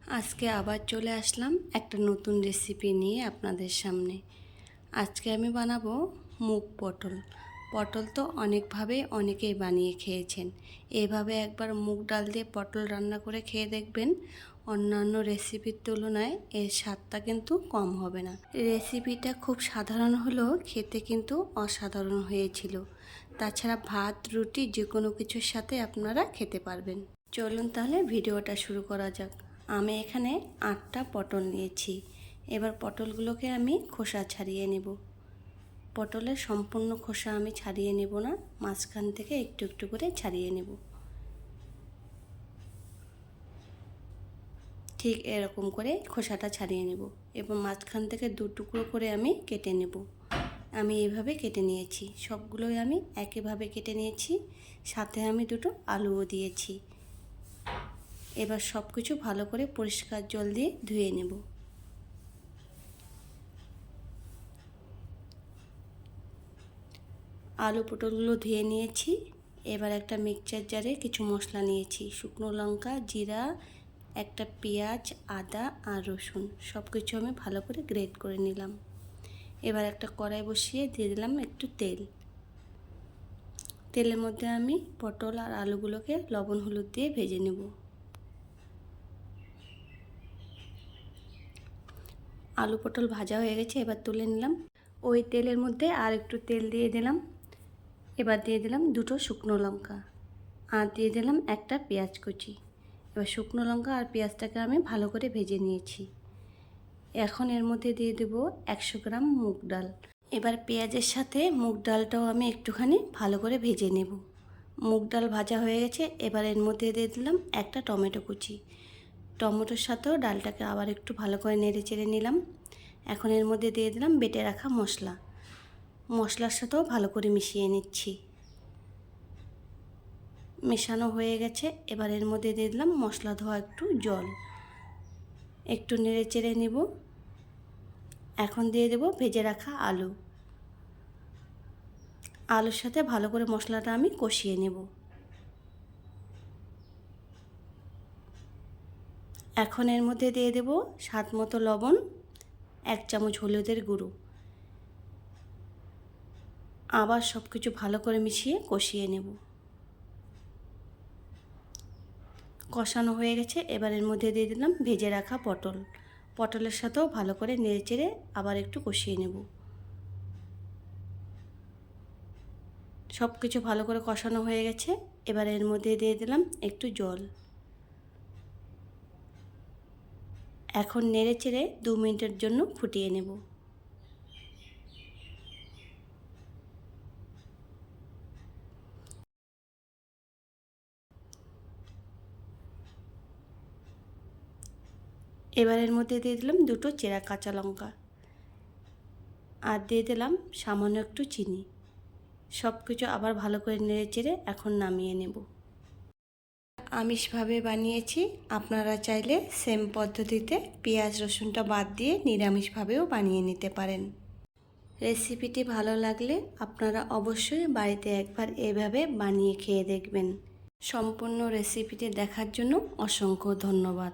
আজকে আবার চলে আসলাম একটা নতুন রেসিপি নিয়ে আপনাদের সামনে। আজকে আমি বানাবো মুগ পটল। পটল তো অনেকভাবে অনেকেই বানিয়ে খেয়েছেন। এভাবে একবার মুগ ডাল দিয়ে পটল রান্না করে খেয়ে দেখবেন, অন্যান্য রেসিপির তুলনায় এর স্বাদটা কিন্তু কম হবে না। রেসিপিটা খুব সাধারণ হলেও খেতে কিন্তু অসাধারণ হয়েছিল। তাছাড়া ভাত রুটি যে কোনো কিছুর সাথে আপনারা খেতে পারবেন। চলুন তাহলে ভিডিওটা শুরু করা যাক। আমি এখানে 8টা পটল নিয়েছি। এবার পটলগুলোকে আমি খোসা ছাড়িয়ে নেব। পটলের সম্পূর্ণ খোসা আমি ছাড়িয়ে নেব না, মাঝখান থেকে একটু একটু করে ছাড়িয়ে নেব। ঠিক এরকম করে খোসাটা ছাড়িয়ে নেব এবং মাঝখান থেকে 2 টুকরো করে আমি কেটে নেব। আমি এইভাবে কেটে নিয়েছি, সবগুলোই আমি একইভাবে কেটে নিয়েছি। সাথে আমি 2টো আলুও দিয়েছি। এবার সব কিছু ভালো করে পরিষ্কার জল দিয়ে ধুয়ে নেব। আলু পটলগুলো ধুয়ে নিয়েছি। এবার একটা মিক্সচার জারে কিছু মশলা নিয়েছি, শুকনো লঙ্কা, জিরা, একটা পেঁয়াজ, আদা আর রসুন, সব কিছু আমি ভালো করে গ্রেট করে নিলাম। এবার একটা কড়াই বসিয়ে দিয়ে দিলাম একটু তেল। তেলের মধ্যে আমি পটল আর আলুগুলোকে লবণ হলুদ দিয়ে ভেজে নেব। আলু পটল ভাজা হয়ে গেছে, এবার তুলে নিলাম। ওই তেলের মধ্যে আর একটু তেল দিয়ে দিলাম। এবার দিয়ে দিলাম 2টো শুকনো লঙ্কা আর দিয়ে দিলাম একটা পেঁয়াজ কুচি। এবার শুকনো লঙ্কা আর পেঁয়াজটাকে আমি ভালো করে ভেজে নিয়েছি। এখন এর মধ্যে দিয়ে দেব 100 গ্রাম মুগ ডাল। এবার পেঁয়াজের সাথে মুগ ডালটাও আমি একটুখানি ভালো করে ভেজে নেব। মুগ ডাল ভাজা হয়ে গেছে, এবার এর মধ্যে দিয়ে দিলাম একটা টমেটো কুচি। টমেটোর সাথেও ডালটাকে আবার একটু ভালো করে নেড়ে চেড়ে নিলাম। এখন এর মধ্যে দিয়ে দিলাম বেটে রাখা মশলা। মশলার সাথেও ভালো করে মিশিয়ে নিচ্ছি। মেশানো হয়ে গেছে, এবার এর মধ্যে দিয়ে দিলাম মশলা ধোয়া একটু জল। একটু নেড়ে চেড়ে নেব। এখন দিয়ে দেব ভেজে রাখা আলু। আলুর সাথে ভালো করে মশলাটা আমি কষিয়ে নেব। এখন এর মধ্যে দিয়ে দেব স্বাদ মতো লবণ, 1 চামচ হলুদের গুঁড়ো। আবার সব কিছু ভালো করে মিশিয়ে কষিয়ে নেব। কষানো হয়ে গেছে, এবার এর মধ্যে দিয়ে দিলাম ভেজে রাখা পটল। পটলের সাথেও ভালো করে নেড়ে চেড়ে আবার একটু কষিয়ে নেব। সব কিছু ভালো করে কষানো হয়ে গেছে, এবার এর মধ্যে দিয়ে দিলাম একটু জল। এখন নেড়ে চেড়ে 2 মিনিটের জন্য ফুটিয়ে নেব। এবার এর মধ্যে দিয়ে দিলাম 2টো চেরা কাঁচা লঙ্কা আর দিয়ে দিলাম সামান্য একটু চিনি। সব কিছু আবার ভালো করে নেড়ে চেড়ে এখন নামিয়ে নেব। আমিষভাবে বানিয়েছি, আপনারা চাইলে সেম পদ্ধতিতে পেঁয়াজ রসুনটা বাদ দিয়ে নিরামিষভাবেও বানিয়ে নিতে পারেন। রেসিপিটি ভালো লাগলে আপনারা অবশ্যই বাড়িতে একবার এভাবে বানিয়ে খেয়ে দেখবেন। সম্পূর্ণ রেসিপিটি দেখার জন্য অসংখ্য ধন্যবাদ।